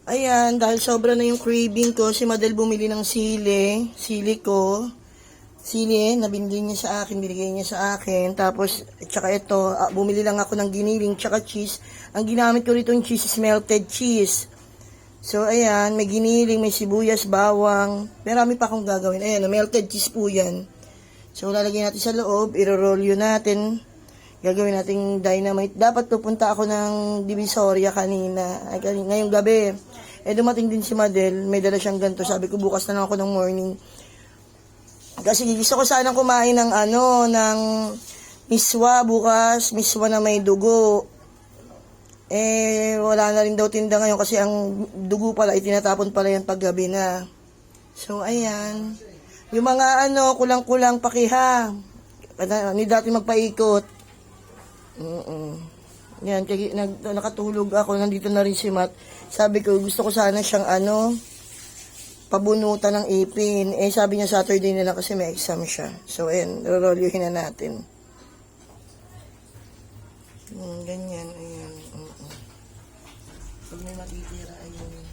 Ayan, dahil sobra na yung craving ko, si Madel bumili ng sili ko. Sili, nabili niya sa akin, binigay niya sa akin. Tapos, tsaka ito, bumili lang ako ng giniling, tsaka cheese. Ang ginamit ko rito yung cheese is melted cheese. So, ayan, may giniling, may sibuyas, bawang. Marami pa akong gagawin. Ayan, melted cheese po yan. So, lalagyan natin sa loob, iro-roll yun natin. Gagawin nating dynamite. Dapat pupunta ako ng Divisoria kanina. Ay, ngayong gabi. Dumating din si Madel. May dala siyang ganito. Sabi ko, bukas na lang ako ng morning. Kasi gusto ko sanang kumain ng ng miswa bukas. Miswa na may dugo. Wala na rin daw tinda ngayon kasi ang dugo pala, itinatapon pala yan paggabi na. So, ayan. Yung mga kulang-kulang pakiha. Ni dati magpaikot. Yan, nakatulog ako, nandito na rin si Matt. Sabi ko, gusto ko sana siyang pabunutan ng ipin. Sabi niya Saturday na lang kasi may exam siya. So, ayan, rorolyuhin na natin. Ganyan, ayan. Pag may matitira, ayun.